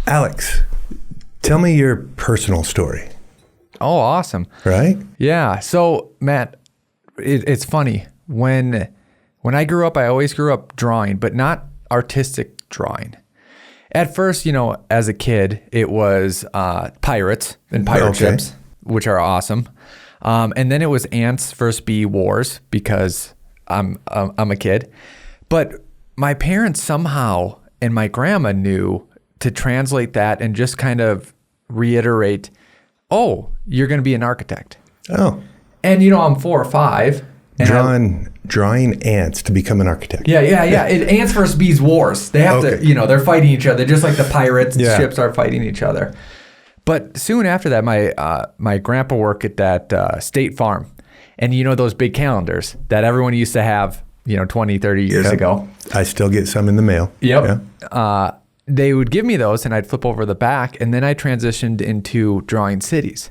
Alex, tell me your personal story. Oh, awesome. Right? Yeah. So, Matt, it's funny. When I grew up, I always grew up drawing, but not artistic drawing. At first, as a kid, it was pirates and pirate ships, which are awesome. And then it was ants versus bee wars because I'm a kid. But my parents somehow and my grandma knew to translate that and just kind of reiterate, oh, you're going to be an architect. Oh. And, I'm 4 or 5. And drawing ants to become an architect. Yeah. Ants versus bees wars. They have to, they're fighting each other, just like the pirates ships are fighting each other. But soon after that, my grandpa worked at that State Farm. And those big calendars that everyone used to have, 20, 30 years ago. I still get some in the mail. Yep. Yeah. They would give me those and I'd flip over the back. And then I transitioned into drawing cities.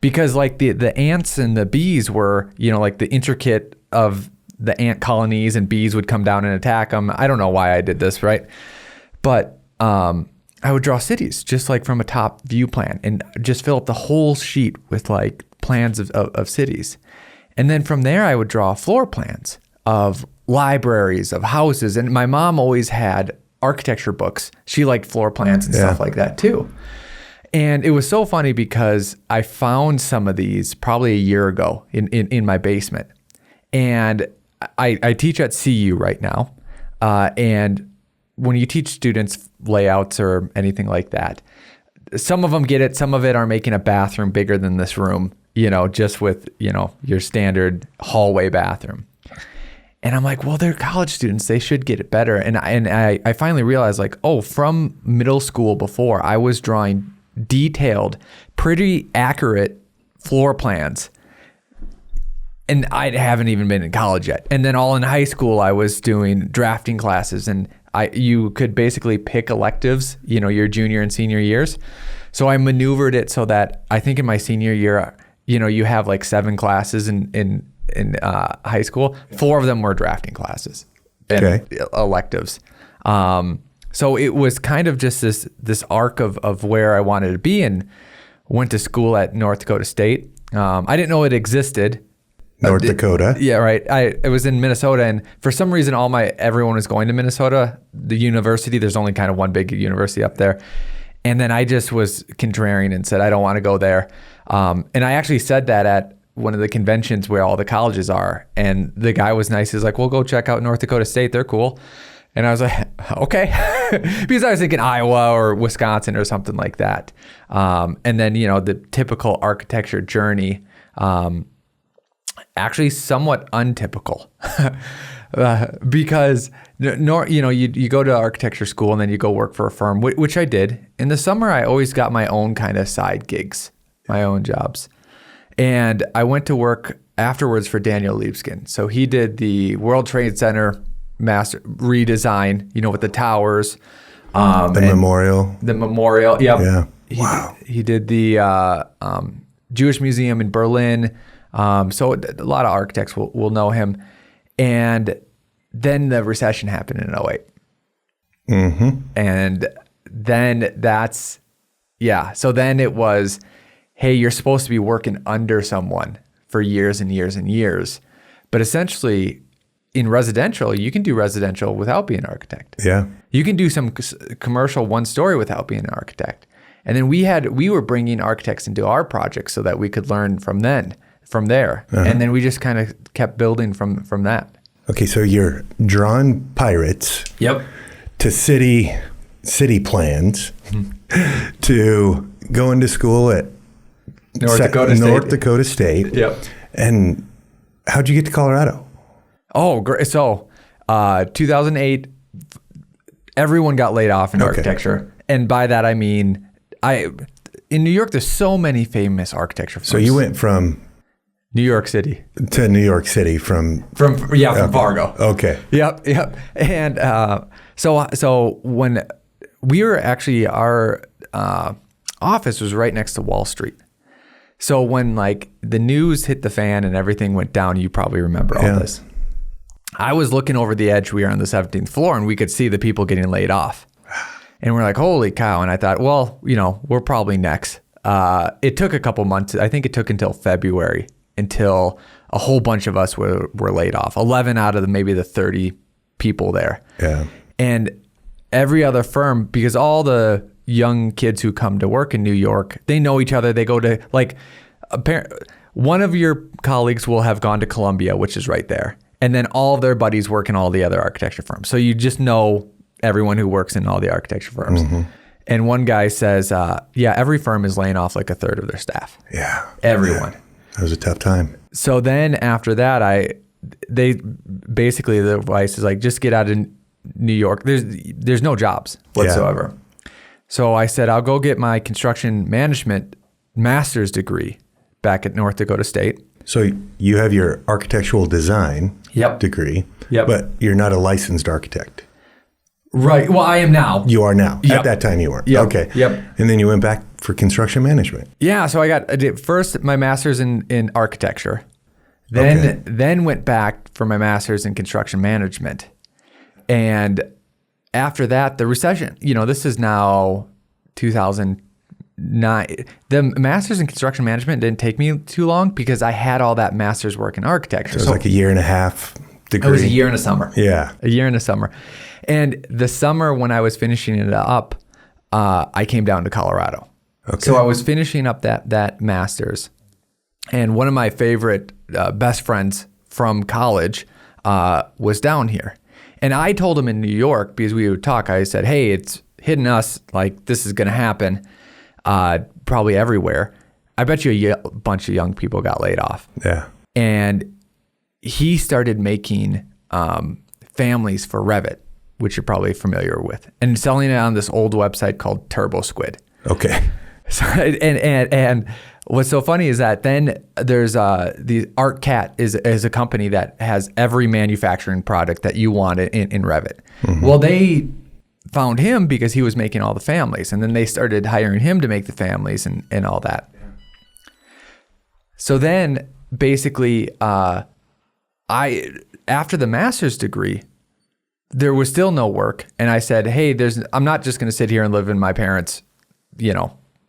Because like the ants and the bees were, like the intricate of the ant colonies, and bees would come down and attack them. I don't know why I did this, right? But I would draw cities just like from a top view plan and just fill up the whole sheet with like plans of cities. And then from there, I would draw floor plans of libraries, of houses. And my mom always had architecture books. She liked floor plans and stuff like that too. And it was so funny because I found some of these probably a year ago in my basement. And I teach at CU right now. And when you teach students layouts or anything like that, some of them get it. Some of it are making a bathroom bigger than this room, just with, your standard hallway bathroom. And I'm like, well, they're college students. They should get it better. And I finally realized like, oh, from middle school before, I was drawing detailed, pretty accurate floor plans. And I haven't even been in college yet. And then all in high school, I was doing drafting classes, and you could basically pick electives, your junior and senior years. So I maneuvered it so that I think in my senior year, you have like 7 classes in high school. 4 of them were drafting classes and electives. So it was kind of just this arc of where I wanted to be, and went to school at North Dakota State. I didn't know it existed. North Dakota. Yeah, right. I was in Minnesota, and for some reason, everyone was going to Minnesota, the university. There's only kind of one big university up there. And then I just was contrarian and said, I don't want to go there. And I actually said that at one of the conventions where all the colleges are. And the guy was nice. He's like, well, go check out North Dakota State. They're cool. And I was like, okay. Because I was thinking Iowa or Wisconsin or something like that. And then, the typical architecture journey, actually somewhat untypical. Because you go to architecture school and then you go work for a firm, which I did. In the summer, I always got my own kind of side gigs, my own jobs. And I went to work afterwards for Daniel Libeskind. So he did the World Trade Center master redesign, with the towers. The memorial. The memorial, yep. Yeah. Wow. He did the Jewish Museum in Berlin. So a lot of architects will know him. And then the recession happened in 2008. Mm-hmm. And then so then it was, hey, you're supposed to be working under someone for years and years and years. But essentially, in residential, you can do residential without being an architect. Yeah. You can do some commercial one-story without being an architect. And then we were bringing architects into our projects so that we could learn from there. Uh-huh. And then we just kind of kept building from that. Okay, so you're drawing pirates. Yep. To city plans, to going to school at North Dakota State. Yep. And how'd you get to Colorado? Oh, great. So 2008, everyone got laid off in architecture. And by that, I mean, in New York, there's so many famous architecture firms. So you went from New York City to New York City from Fargo. Okay. Yep. And so when we were actually, our office was right next to Wall Street. So when like the news hit the fan and everything went down, you probably remember all this. I was looking over the edge. We were on the 17th floor and we could see the people getting laid off. And we're like, holy cow. And I thought, well, we're probably next. It took a couple months. I think it took until February until a whole bunch of us were laid off. 11 out of maybe the 30 people there. Yeah. And every other firm, because all the young kids who come to work in New York, they know each other. They go to one of your colleagues will have gone to Columbia, which is right there. And then all of their buddies work in all the other architecture firms. So you just know everyone who works in all the architecture firms. Mm-hmm. And one guy says, every firm is laying off like a third of their staff. Yeah. Everyone. Yeah. That was a tough time. So then after that, the advice is like, just get out of New York. There's no jobs whatsoever. Yeah. So I said, I'll go get my construction management master's degree back at North Dakota State. So you have your architectural design degree, but you're not a licensed architect. Right. Well, I am now. You are now. Yep. At that time you weren't. Yep. Okay. Yep. And then you went back for construction management. Yeah. So I did first my master's in architecture, then went back for my master's in construction management. And after that, the recession, this is now 2009. The master's in construction management didn't take me too long because I had all that master's work in architecture. So it was like a year and a half degree. It was a year and a summer. Yeah. A year and a summer. And the summer when I was finishing it up, I came down to Colorado. Okay. So I was finishing up that master's. And one of my favorite best friends from college was down here. And I told him in New York, because we would talk, I said, hey, it's hitting us, like this is going to happen probably everywhere. I bet you a bunch of young people got laid off. Yeah. And he started making families for Revit, which you're probably familiar with, and selling it on this old website called TurboSquid. Okay. So, and what's so funny is that then there's the ArcCat is a company that has every manufacturing product that you want in Revit. Mm-hmm. Well, they found him because he was making all the families, and then they started hiring him to make the families and all that. So then basically, after the master's degree, there was still no work, and I said, hey, I'm not just going to sit here and live in my parents'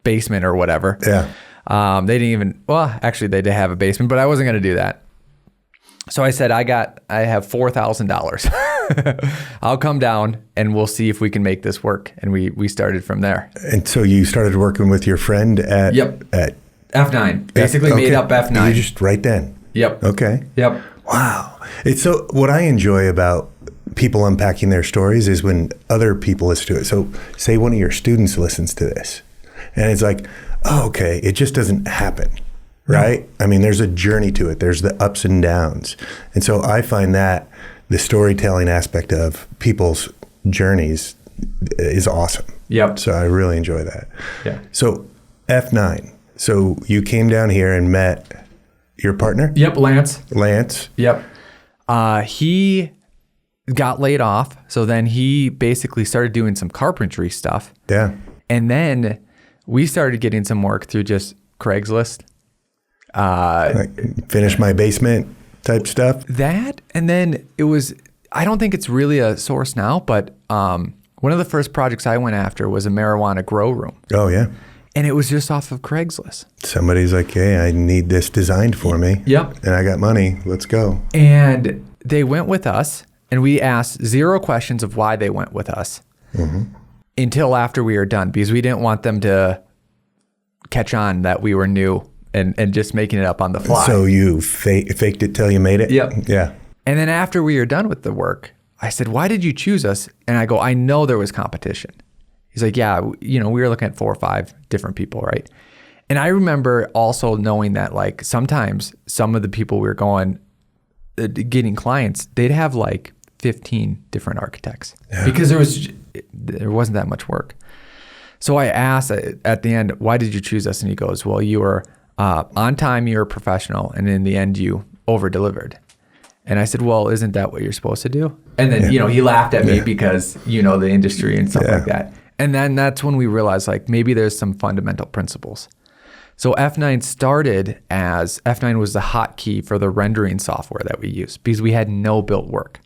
basement or whatever. Yeah. They didn't even, actually they did have a basement, but I wasn't going to do that. So I said, I have $4,000. I'll come down and we'll see if we can make this work. And we started from there. And so you started working with your friend at F9. Basically made up F9. You just right then. Yep. Okay. Yep. Wow. It's so what I enjoy about people unpacking their stories is when other people listen to it. So say one of your students listens to this and it's like, oh, okay, it just doesn't happen, right? No. I mean, there's a journey to it. There's the ups and downs. And so I find that the storytelling aspect of people's journeys is awesome. Yep. So I really enjoy that. Yeah. So F9. So you came down here and met your partner? Yep, Lance. Yep. He got laid off. So then he basically started doing some carpentry stuff. Yeah. And then we started getting some work through just Craigslist. Like finish my basement type stuff? That, and then it was, I don't think it's really a source now, but one of the first projects I went after was a marijuana grow room. Oh, yeah. And it was just off of Craigslist. Somebody's like, hey, I need this designed for me. Yep. And I got money. Let's go. And they went with us, and we asked 0 questions of why they went with us until after we were done, because we didn't want them to catch on that we were new and just making it up on the fly. So you faked it till you made it? Yep. Yeah. And then after we were done with the work, I said, why did you choose us? And I go, I know there was competition. He's like, yeah, we were looking at 4 or 5 different people, right? And I remember also knowing that like sometimes some of the people we were going, getting clients, they'd have like 15 different architects because there wasn't that much work. So I asked at the end, why did you choose us? And he goes, well, you were on time, you were professional, and in the end you over-delivered. And I said, well, isn't that what you're supposed to do? And then, he laughed at me because the industry and stuff like that. And then that's when we realized like maybe there's some fundamental principles. So F9 started as F9 was the hotkey for the rendering software that we used because we had no built work.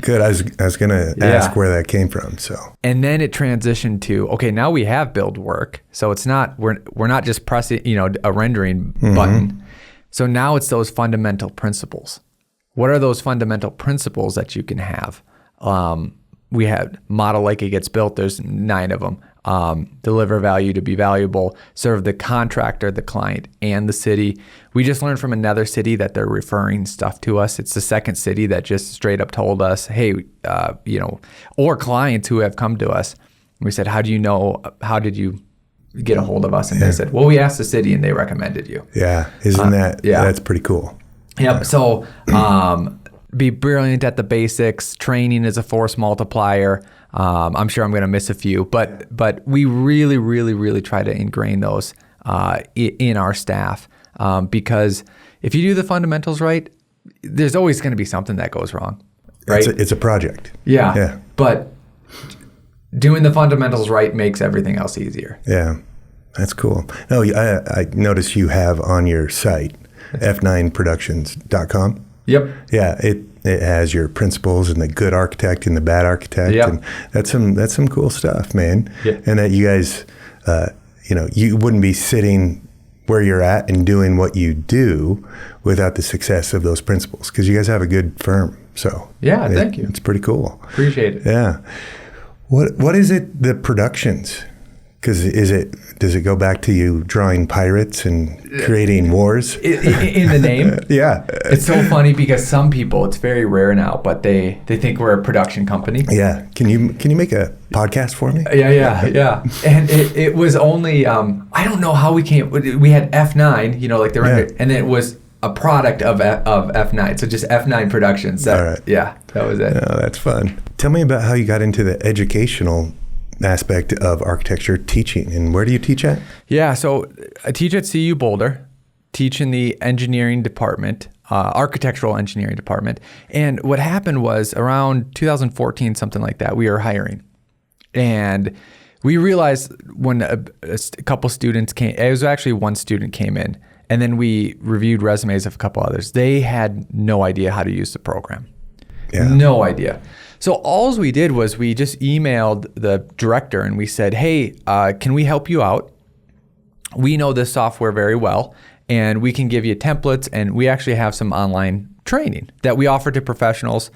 Good. I was going to ask where that came from. So, and then it transitioned to, okay, now we have build work. So it's not, we're not just pressing, a rendering button. So now it's those fundamental principles. What are those fundamental principles that you can have? We had model like it gets built. There's 9 of them. Deliver value to be valuable, serve the contractor, the client, and the city. We just learned from another city that they're referring stuff to us. It's the second city that just straight up told us, hey, or clients who have come to us. We said, how do you know, how did you get a hold of us? And they said, well, we asked the city and they recommended you. Yeah. Isn't that's pretty cool. Yep. So, be brilliant at the basics. Training is a force multiplier. I'm sure I'm going to miss a few, but we really, really, really try to ingrain those in our staff because if you do the fundamentals right, there's always going to be something that goes wrong, right? It's a project. Yeah. But doing the fundamentals right makes everything else easier. Yeah, that's cool. No, I noticed you have on your site f9productions.com. Yep. Yeah, it has your principles and the good architect and the bad architect, and that's some cool stuff, man. Yep. And that you guys, you wouldn't be sitting where you're at and doing what you do without the success of those principles, because you guys have a good firm. So thank you. It's pretty cool. Appreciate it. Yeah. What is it? The productions. Because does it go back to you drawing pirates and creating wars? In the name? Yeah. It's so funny because some people, it's very rare now, but they think we're a production company. Yeah. Can you make a podcast for me? Yeah. And it was only, I don't know how we had F9, like the record, and it was a product of F9. So just F9 Productions. All right. Yeah, that was it. Oh, that's fun. Tell me about how you got into the educational aspect of architecture teaching, and where do you teach at? Yeah, so I teach at CU Boulder, teach in the engineering department, architectural engineering department. And what happened was around 2014, something like that, we were hiring. And we realized when a couple students came, it was actually one student came in, and then we reviewed resumes of a couple others. They had no idea how to use the program. Yeah. No idea. So all we did was we just emailed the director and we said, hey, can we help you out? We know this software very well, and we can give you templates, and we actually have some online training that we offer to professionals.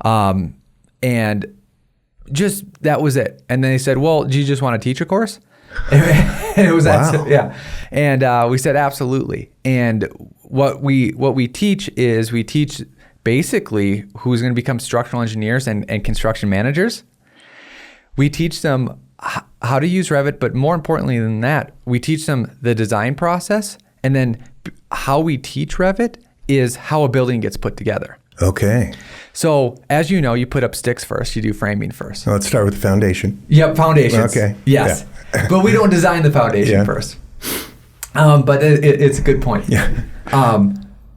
And just that was it. And then they said, well, do you just want to teach a course? And it was that, And we said, absolutely. And what we teach is we teach basically who's going to become structural engineers and construction managers. We teach them how to use Revit, but more importantly than that, we teach them the design process, and then how we teach Revit is how a building gets put together. Okay. So as you know, you put up sticks first, you do framing first. Well, let's start with the foundation. Yep, foundations. Okay. Yes. Yeah. But we don't design the foundation first. But it's a good point. Yeah.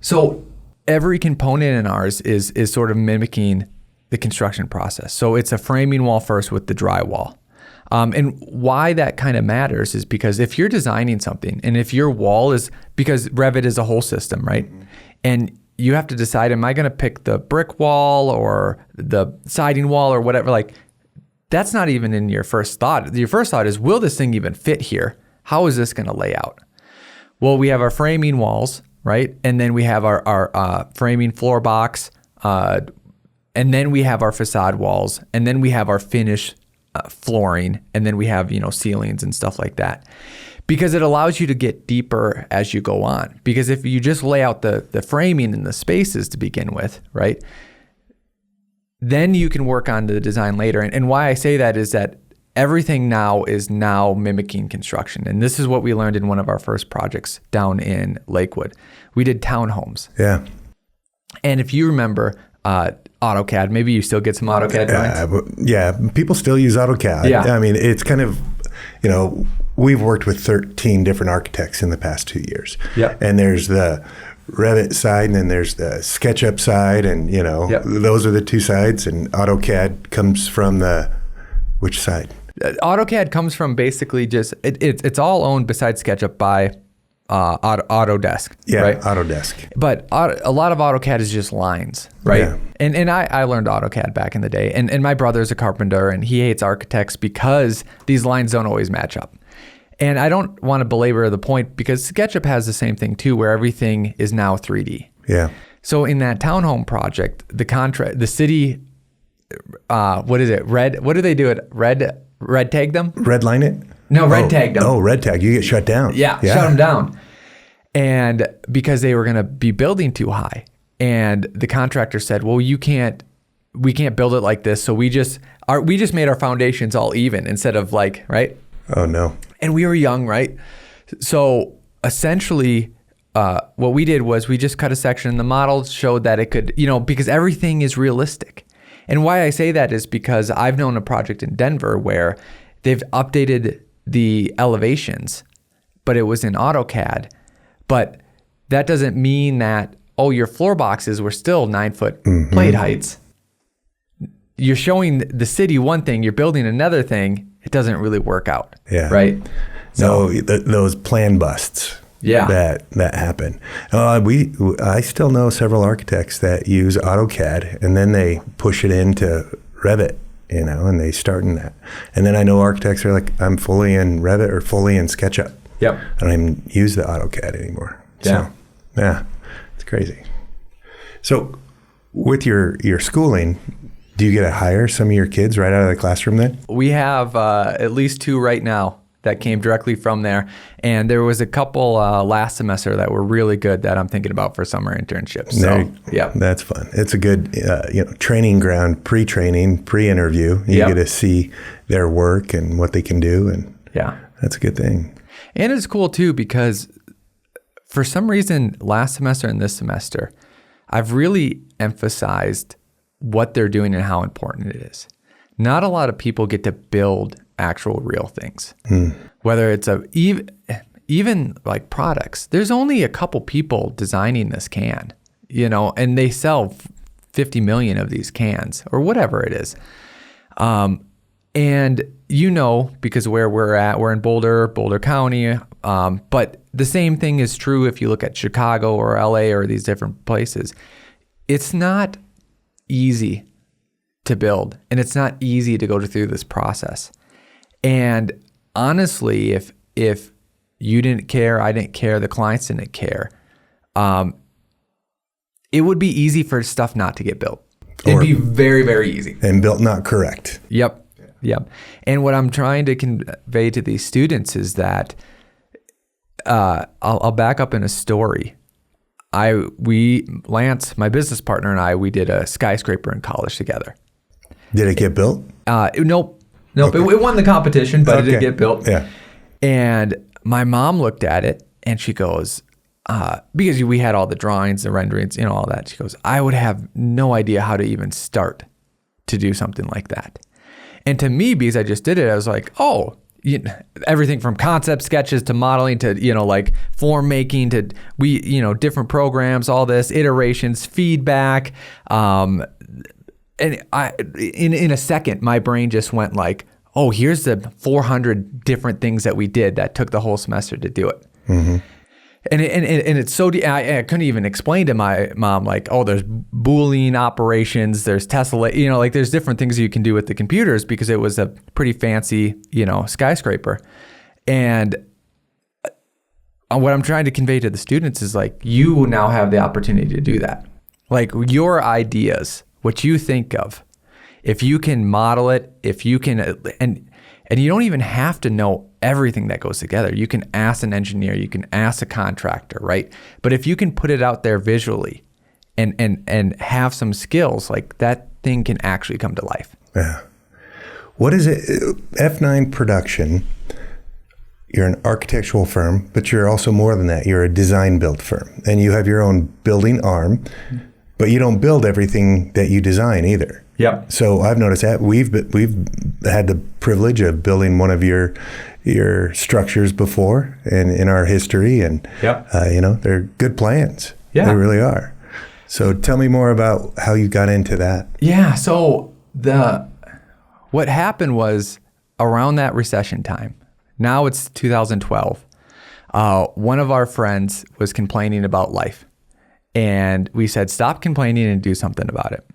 So every component in ours is sort of mimicking the construction process. So it's a framing wall first with the drywall. And why that kind of matters is because if you're designing something, and if your wall is, because Revit is a whole system, right? Mm-hmm. And you have to decide, am I going to pick the brick wall or the siding wall or whatever? Like, that's not even in your first thought. Your first thought is, will this thing even fit here? How is this going to lay out? Well, we have our framing walls, right? And then we have our framing floor box, and then we have our facade walls, and then we have our finish flooring, and then we have, ceilings and stuff like that. Because it allows you to get deeper as you go on. Because if you just lay out the framing and the spaces to begin with, right, then you can work on the design later. And why I say that is that everything now is mimicking construction. And this is what we learned in one of our first projects down in Lakewood. We did townhomes. Yeah. And if you remember AutoCAD, maybe you still get some AutoCAD drawings? Yeah, people still use AutoCAD. Yeah. I mean, it's kind of, we've worked with 13 different architects in the past 2 years. Yeah. And there's the Revit side, and then there's the SketchUp side, and, those are the two sides. And AutoCAD comes from which side? AutoCAD comes from basically just, it's all owned besides SketchUp by Autodesk. Yeah, right? Autodesk. But a lot of AutoCAD is just lines, right? Yeah. And I learned AutoCAD back in the day. And my brother's a carpenter, and he hates architects because these lines don't always match up. And I don't want to belabor the point because SketchUp has the same thing too, where everything is now 3D. Yeah. So in that townhome project, the city, what is it? What do they do? Red tag them? Redline it? No, red tagged them. Oh, red tag. You get shut down. Yeah, shut them down. And because they were going to be building too high. And the contractor said, well, we can't build it like this. So we just made our foundations all even instead of like, right? Oh, no. And we were young, right? So essentially, what we did was we just cut a section and the model showed that it could, because everything is realistic. And why I say that is because I've known a project in Denver where they've updated the elevations, but it was in AutoCAD. But that doesn't mean that, your floor boxes were still 9-foot plate heights. You're showing the city one thing, you're building another thing, it doesn't really work out. Yeah. Right? So those plan busts. Yeah. That happen. I still know several architects that use AutoCAD and then they push it into Revit, and they start in that. And then I know architects are like, I'm fully in Revit or fully in SketchUp. Yep. I don't even use the AutoCAD anymore. Yeah. So, yeah, it's crazy. So with your schooling, do you get to hire some of your kids right out of the classroom then? We have at least 2 right now that came directly from there. And there was a couple last semester that were really good that I'm thinking about for summer internships. So, yeah. That's fun. It's a good training ground, pre-training, pre-interview. You get to see their work and what they can do. And yeah, that's a good thing. And it's cool too, because for some reason, last semester and this semester, I've really emphasized what they're doing and how important it is. Not a lot of people get to build actual real things, whether it's even like products. There's only a couple people designing this can, and they sell 50 million of these cans or whatever it is. And because where we're at, we're in Boulder County. But the same thing is true if you look at Chicago or LA or these different places. It's not easy to build, and it's not easy to go through this process. And honestly, if you didn't care, I didn't care, the clients didn't care, it would be easy for stuff not to get built. It'd be very, very easy. And built not correct. Yep. And what I'm trying to convey to these students is that I'll back up in a story. Lance, my business partner, and we did a skyscraper in college together. Did it get built? Nope. Okay. It won the competition, but it didn't get built. Yeah. And my mom looked at it and she goes, because we had all the drawings, the renderings, all that. She goes, I would have no idea how to even start to do something like that. And to me, because I just did it, I was like, everything from concept sketches to modeling to, like form making to different programs, all this, iterations, feedback. And in a second, my brain just went like, here's the 400 different things that we did that took the whole semester to do it. Mm-hmm. And it's so I couldn't even explain to my mom like, there's Boolean operations, there's Tesla, like there's different things you can do with the computers because it was a pretty fancy, skyscraper. And what I'm trying to convey to the students is like, you now have the opportunity to do that. Like your ideas, what you think of, if you can model it, if you can, and you don't even have to know everything that goes together. You can ask an engineer, you can ask a contractor, right? But if you can put it out there visually and have some skills, like that thing can actually come to life. Yeah. What is it? F9 Production, you're an architectural firm, but you're also more than that. You're a design build firm, and you have your own building arm, but you don't build everything that you design either. Yep. So I've noticed that we've had the privilege of building one of your structures before in our history, and yep. They're good plans. Yeah. They really are. So tell me more about how you got into that. Yeah. So what happened was around that recession time. Now it's 2012. One of our friends was complaining about life. And we said, stop complaining and do something about it.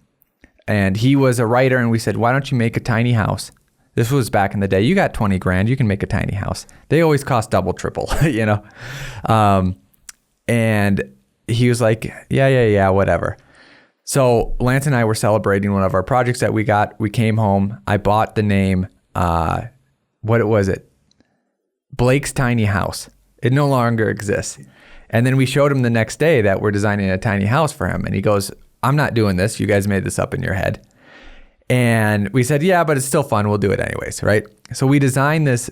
And he was a writer, and we said, why don't you make a tiny house? This was back in the day. You got 20 grand, you can make a tiny house. They always cost double, triple, you know? And he was like, yeah, whatever. So Lance and I were celebrating one of our projects that we got. We came home. I bought the name, what was it? Blake's Tiny House. It no longer exists. And then we showed him the next day that we're designing a tiny house for him. And he goes, I'm not doing this. You guys made this up in your head. And we said, yeah, but it's still fun. We'll do it anyways, right? So we designed this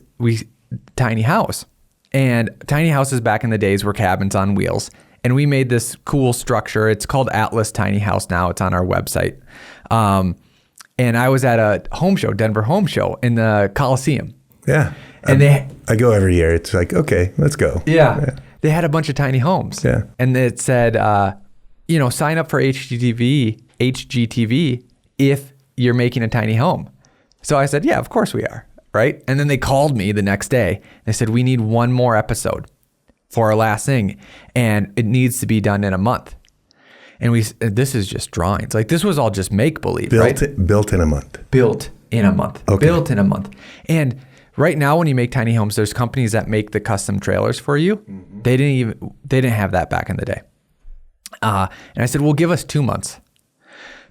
tiny house. And tiny houses back in the days were cabins on wheels. And we made this cool structure. It's called Atlas Tiny House now. It's on our website. And I was at a home show, Denver Home Show in the Coliseum. Yeah. And I go every year. It's like, okay, let's go. Yeah. They had a bunch of tiny homes. Yeah. And it said, sign up for HGTV if you're making a tiny home. So I said, yeah, of course we are. Right. And then they called me the next day. They said, we need one more episode for our last thing. And it needs to be done in a month. And this is just drawings. Like this was all just make believe, right? Built in a month. Built in a month. Okay. Built in a month. And right now, when you make tiny homes, there's companies that make the custom trailers for you. Mm-hmm. They didn't have that back in the day. And I said, well, give us 2 months.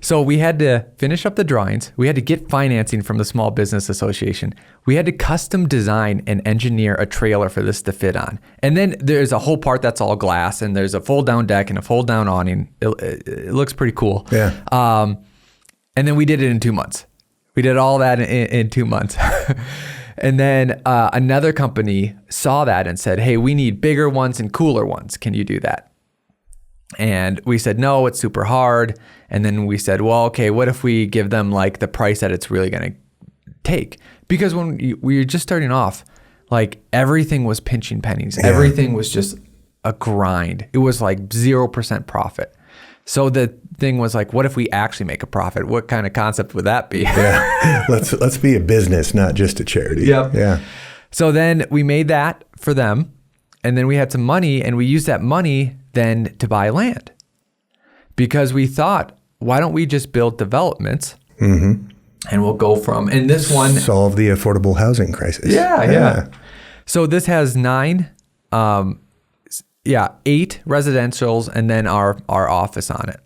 So we had to finish up the drawings. We had to get financing from the Small Business Association. We had to custom design and engineer a trailer for this to fit on. And then there's a whole part that's all glass, and there's a fold down deck and a fold down awning. It looks pretty cool. Yeah. And then we did it in 2 months. We did all that in 2 months. And then another company saw that and said, hey, we need bigger ones and cooler ones. Can you do that? And we said, no, it's super hard. And then we said, well, okay, what if we give them like the price that it's really going to take? Because when we were just starting off, like everything was pinching pennies. Yeah. Everything was just a grind. It was like 0% profit. So the thing was like, what if we actually make a profit? What kind of concept would that be? Yeah. Let's be a business, not just a charity. Yep. Yeah. So then we made that for them. And then we had some money, and we used that money then to buy land. Because we thought, why don't we just build developments? Mm-hmm. And we'll go from, and this one. Solve the affordable housing crisis. Yeah. So this has 8 residentials and then our office on it.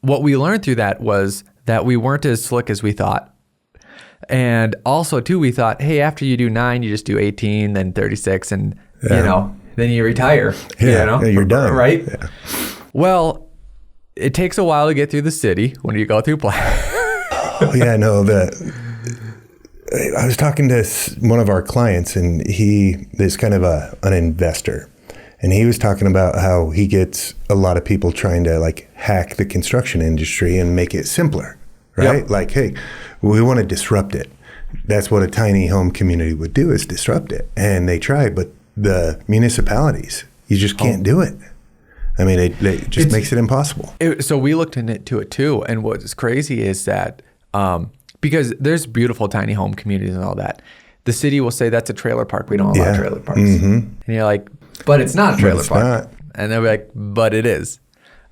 What we learned through that was that we weren't as slick as we thought. And also too, we thought, hey, after you do 9, you just do 18, then 36, and then you retire. Yeah, you're done. Right? Yeah. Well, it takes a while to get through the city when you go through plan. Oh, yeah, no, I was talking to one of our clients, and he is kind of an investor. And he was talking about how he gets a lot of people trying to like hack the construction industry and make it simpler, right? Yep. Like, hey, we want to disrupt it. That's what a tiny home community would do, is disrupt it. And they try, but the municipalities, you just can't do it. I mean, it just makes it impossible. So we looked into it too. And what's crazy is that because there's beautiful tiny home communities and all that, the city will say that's a trailer park. We don't allow trailer parks. Mm-hmm. And you're like, but it's not a trailer park. Not. And they'll be like, but it is.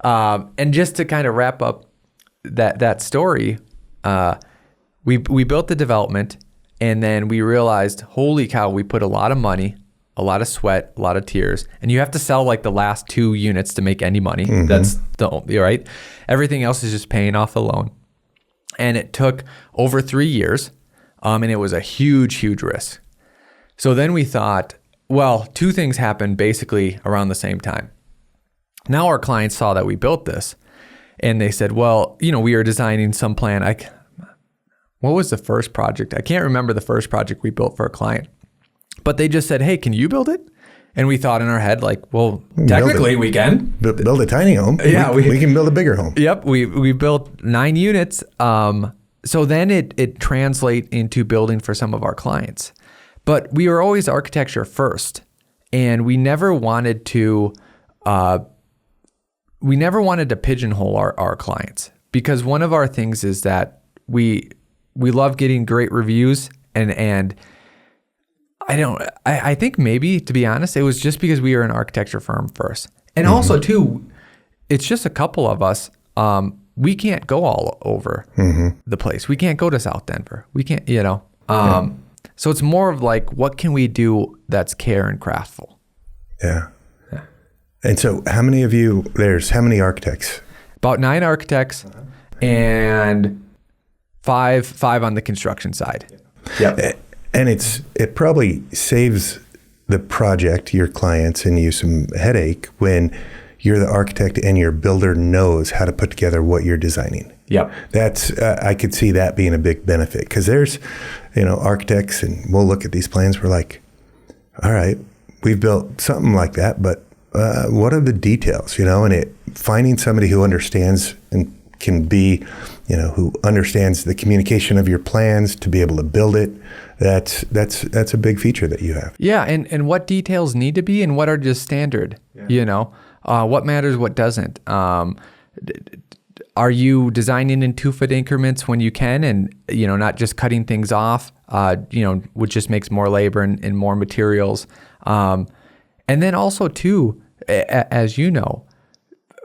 And just to kind of wrap up that story, we built the development, and then we realized, holy cow, we put a lot of money, a lot of sweat, a lot of tears, and you have to sell like the last 2 units to make any money. Mm-hmm. That's right. Everything else is just paying off the loan. And it took over 3 years, and it was a huge, huge risk. So then we thought, well, 2 things happened basically around the same time. Now our clients saw that we built this, and they said, well, we are designing some plan. What was the first project? I can't remember the first project we built for a client, but they just said, hey, can you build it? And we thought in our head, like, well, technically we can. Build a tiny home. Yeah. We can build a bigger home. Yep. We built 9 units. So then it translates into building for some of our clients. But we were always architecture first. And we never wanted to pigeonhole our clients. Because one of our things is that we love getting great reviews, and I think maybe, to be honest, it was just because we were an architecture firm first. And also, too, it's just a couple of us. We can't go all over the place. We can't go to South Denver. We can't, So it's more of like, what can we do that's care and craftful? Yeah. And so how many architects? About 9 architects and five on the construction side. Yep. And it probably saves the project, your clients, and you some headache when you're the architect and your builder knows how to put together what you're designing. Yep. That's I could see that being a big benefit, because there's, architects, and we'll look at these plans. We're like, all right, we've built something like that, but what are the details? And finding somebody who understands and can be, who understands the communication of your plans to be able to build it. That's a big feature that you have. Yeah, and what details need to be and what are just standard. Yeah. What matters, what doesn't. Are you designing in 2-foot increments when you can, and not just cutting things off, which just makes more labor and more materials. And then also too, as you know,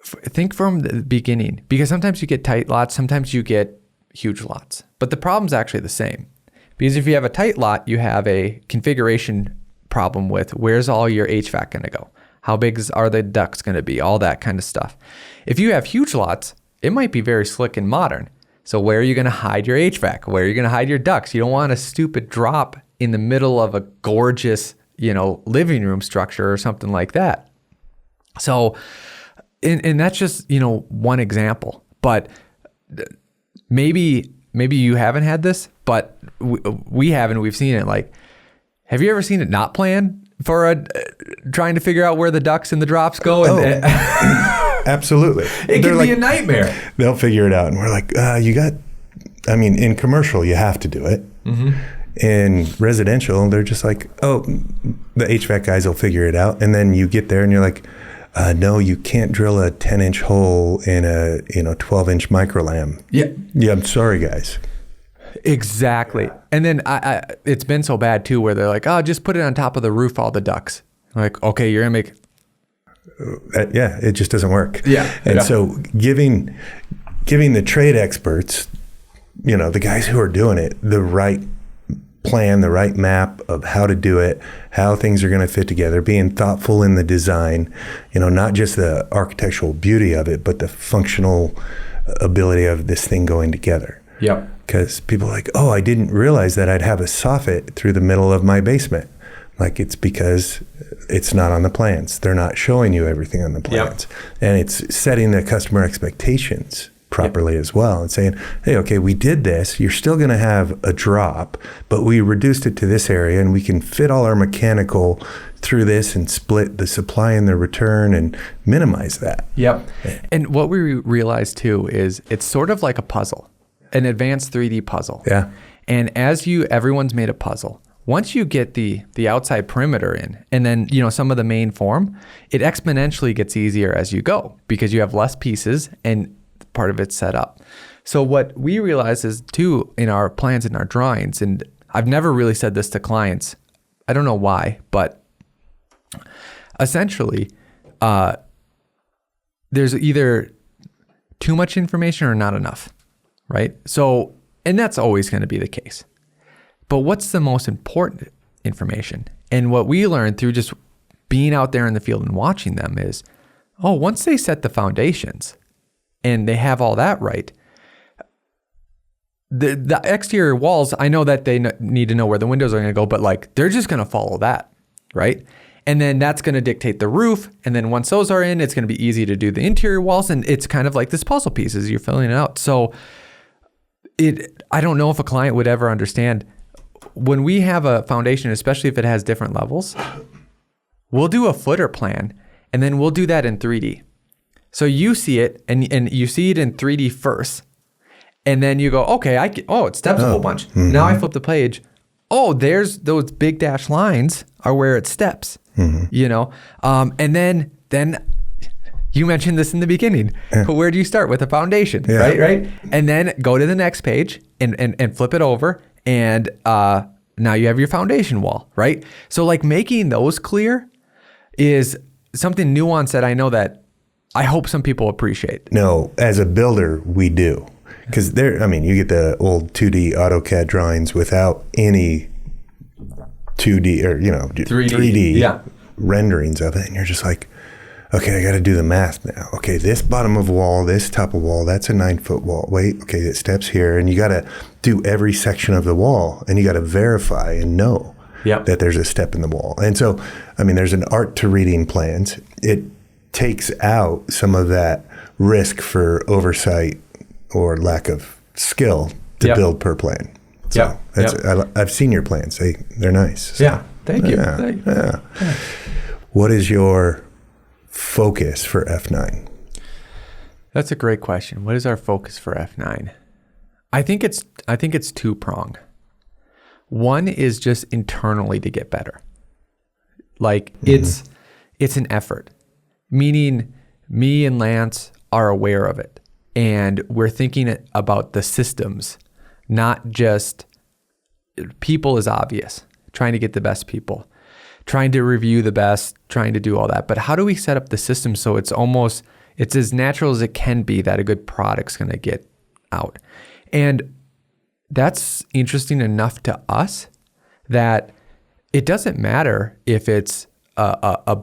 think from the beginning, because sometimes you get tight lots, sometimes you get huge lots, but the problem's actually the same. Because if you have a tight lot, you have a configuration problem with where's all your HVAC going to go? How big are the ducts going to be? All that kind of stuff. If you have huge lots, it might be very slick and modern. So where are you going to hide your HVAC? Where are you going to hide your ducts? You don't want a stupid drop in the middle of a gorgeous, living room structure or something like that. So, and that's just, one example. But maybe you haven't had this, but we have, and we've seen it. Like, have you ever seen it not planned for trying to figure out where the ducts and the drops go? Absolutely. It can be a nightmare. They'll figure it out. And we're like, in commercial, you have to do it. Mm-hmm. In residential, they're just like, oh, the HVAC guys will figure it out. And then you get there and you're like, no, you can't drill a 10-inch hole in a 12-inch microlam. Yeah, I'm sorry, guys. Exactly. And then it's been so bad too, where they're like, oh, just put it on top of the roof, all the ducts. I'm like, okay, you're gonna make. It just doesn't work. Yeah. And so giving the trade experts, the guys who are doing it, the right plan, the right map of how to do it, how things are going to fit together, being thoughtful in the design, not just the architectural beauty of it, but the functional ability of this thing going together. Yep. Because people are like, oh, I didn't realize that I'd have a soffit through the middle of my basement. Like, it's because it's not on the plans. They're not showing you everything on the plans. Yep. And it's setting the customer expectations properly as well, and saying, hey, okay, we did this. You're still going to have a drop, but we reduced it to this area, and we can fit all our mechanical through this and split the supply and the return and minimize that. Yep. And what we realized too is it's sort of like a puzzle, an advanced 3D puzzle. Yeah. And as everyone's made a puzzle, once you get the outside perimeter in, and then some of the main form, it exponentially gets easier as you go, because you have less pieces and part of it's set up. So what we realize is too, in our plans and our drawings, and I've never really said this to clients, I don't know why, but essentially there's either too much information or not enough, right? So, and that's always going to be the case. But what's the most important information? And what we learned through just being out there in the field and watching them is, once they set the foundations and they have all that right, the exterior walls, I know that they need to know where the windows are going to go, but like, they're just going to follow that, right? And then that's going to dictate the roof. And then once those are in, it's going to be easy to do the interior walls. And it's kind of like this puzzle piece as you're filling it out. So I don't know if a client would ever understand when we have a foundation, especially if it has different levels, we'll do a footer plan, and then we'll do that in 3D. So you see it, and you see it in 3D first, and then you go, okay, it steps a whole bunch. Mm-hmm. Now I flip the page. Oh, there's those big dashed lines are where it steps, and then you mentioned this in the beginning, but where do you start with a foundation, right? And then go to the next page and flip it over and Now you have your foundation wall, right? So like making those clear is something nuanced that I know that I hope some people appreciate. No, as a builder, we do. Because you get the old 2D AutoCAD drawings without any 2D or, 3D renderings of it. And you're just like, okay, I got to do the math now. Okay, this bottom of wall, this top of wall, that's a 9-foot wall. Wait, okay, it steps here. And you got to do every section of the wall, and you got to verify and know that there's a step in the wall. And so, there's an art to reading plans. It takes out some of that risk for oversight or lack of skill to build per plan. So I've seen your plans. They're nice. So, yeah, thank you. Yeah. What is your focus for F9? That's a great question. What is our focus for F9? I think it's two-pronged. One is just internally to get better. Like it's an effort, meaning me and Lance are aware of it. And we're thinking about the systems, not just people is obvious, trying to get the best people, trying to review the best, trying to do all that. But how do we set up the system so it's as natural as it can be that a good product's going to get out? And that's interesting enough to us that it doesn't matter if it's a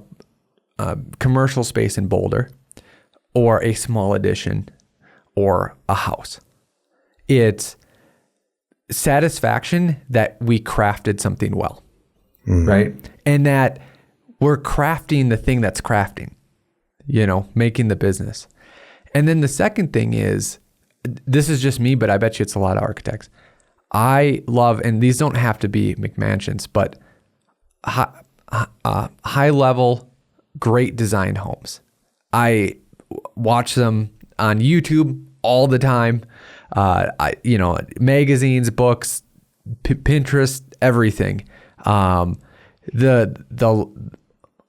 commercial space in Boulder or a small addition or a house. It's satisfaction that we crafted something well, right? And that we're crafting the thing that's crafting, making the business. And then the second thing is, this is just me, but I bet you it's a lot of architects. I love, and these don't have to be McMansions, but high level, great designed homes. I watch them on YouTube all the time. Magazines, books, Pinterest, everything. The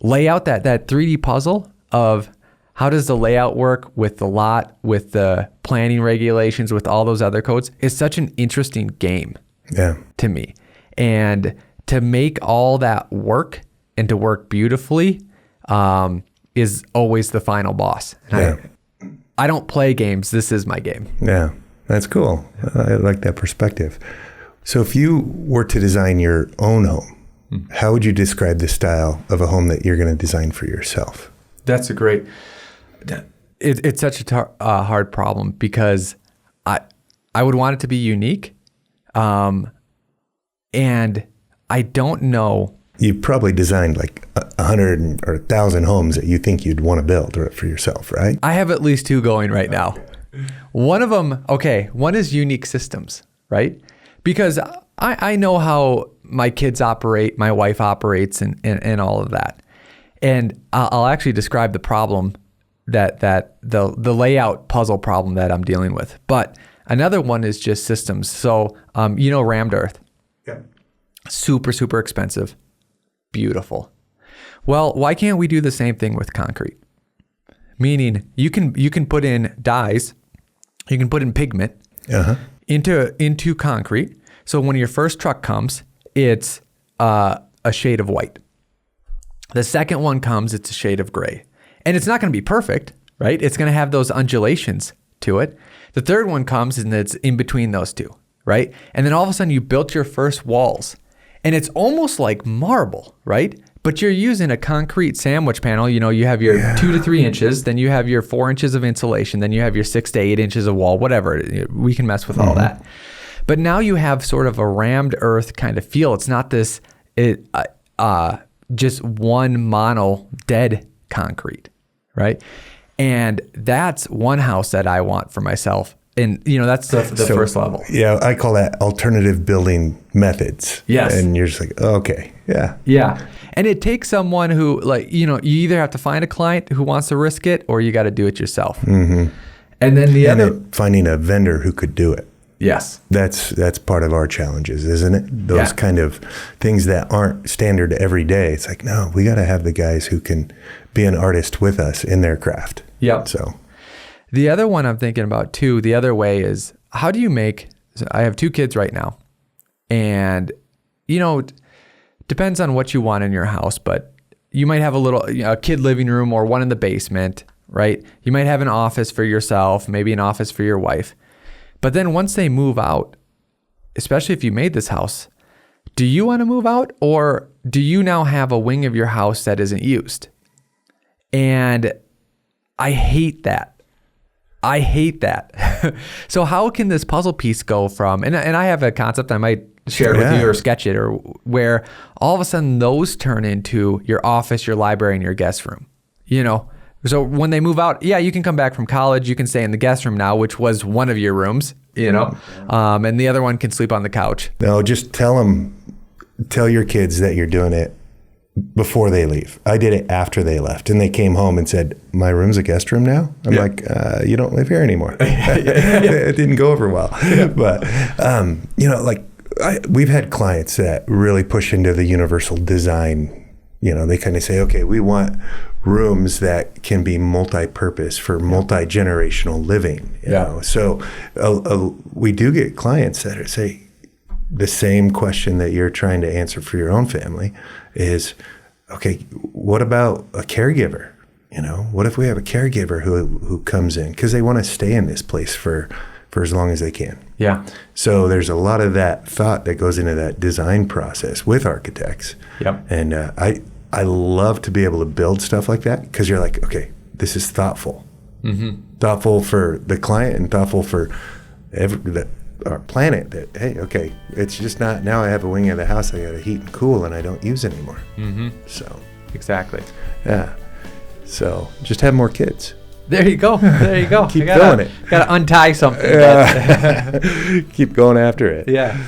layout, that 3D puzzle of how does the layout work with the lot, with the planning regulations, with all those other codes is such an interesting game to me. And to make all that work and to work beautifully is always the final boss. And I don't play games. This is my game. Yeah, that's cool. I like that perspective. So if you were to design your own home, how would you describe the style of a home that you're going to design for yourself? That's a great... It's such a hard problem because I would want it to be unique. And I don't know... You've probably designed like 100 or 1,000 homes that you think you'd want to build for yourself, right? I have at least 2 going right now. One of them, one is unique systems, right? Because I know how my kids operate, my wife operates, and all of that. And I'll actually describe the problem that the layout puzzle problem that I'm dealing with. But another one is just systems. So, rammed earth. Yeah. Super, super expensive. Beautiful. Well, why can't we do the same thing with concrete? Meaning you can put in dyes, you can put in pigment into concrete. So when your first truck comes, it's a shade of white. The second one comes, it's a shade of gray. And it's not going to be perfect, right? It's going to have those undulations to it. The third one comes and it's in between those two, right? And then all of a sudden you built your first walls. And it's almost like marble, right? But you're using a concrete sandwich panel. You have your 2 to 3 inches, then you have your 4 inches of insulation, then you have your 6 to 8 inches of wall, whatever. We can mess with all that. But now you have sort of a rammed earth kind of feel. It's not this just one mono dead concrete, right? And that's one house that I want for myself. And, that's the first level. Yeah, I call that alternative building methods. Yes. And you're just like, oh, okay, yeah. Yeah. And it takes someone who, you either have to find a client who wants to risk it or you got to do it yourself. Mm-hmm. And then finding a vendor who could do it. Yes. That's part of our challenges, isn't it? Those kind of things that aren't standard every day. It's like, no, we got to have the guys who can be an artist with us in their craft. Yeah. So the other one I'm thinking about too, the other way is how do you I have 2 kids right now, and depends on what you want in your house, but you might have a kid living room or one in the basement, right? You might have an office for yourself, maybe an office for your wife. But then once they move out, especially if you made this house, do you want to move out, or do you now have a wing of your house that isn't used? And I hate that. So how can this puzzle piece go from, and I have a concept I might share it with you or sketch it, or where all of a sudden those turn into your office, your library, and your guest room, So when they move out, you can come back from college, you can stay in the guest room now, which was one of your rooms, and the other one can sleep on the couch. No, just tell your kids that you're doing it before they leave. I did it after they left, and they came home and said, my room's a guest room now? I'm like, you don't live here anymore. It didn't go over well. But, we've had clients that really push into the universal design. They kind of say, okay, we want rooms that can be multi-purpose for multi-generational living. You know? So we do get clients that say the same question that you're trying to answer for your own family is, okay, what about a caregiver? What if we have a caregiver who comes in because they want to stay in this place for as long as they can? Yeah. So there's a lot of that thought that goes into that design process with architects. Yep. And I love to be able to build stuff like that because you're like, okay, this is thoughtful. Mm-hmm. Thoughtful for the client and thoughtful for our planet. That, hey, okay, it's just not, now I have a wing of the house I got to heat and cool and I don't use anymore. Mm-hmm. So. Exactly. Yeah. So just have more kids. There you go. Keep doing it. Got to untie something. Keep going after it. Yeah.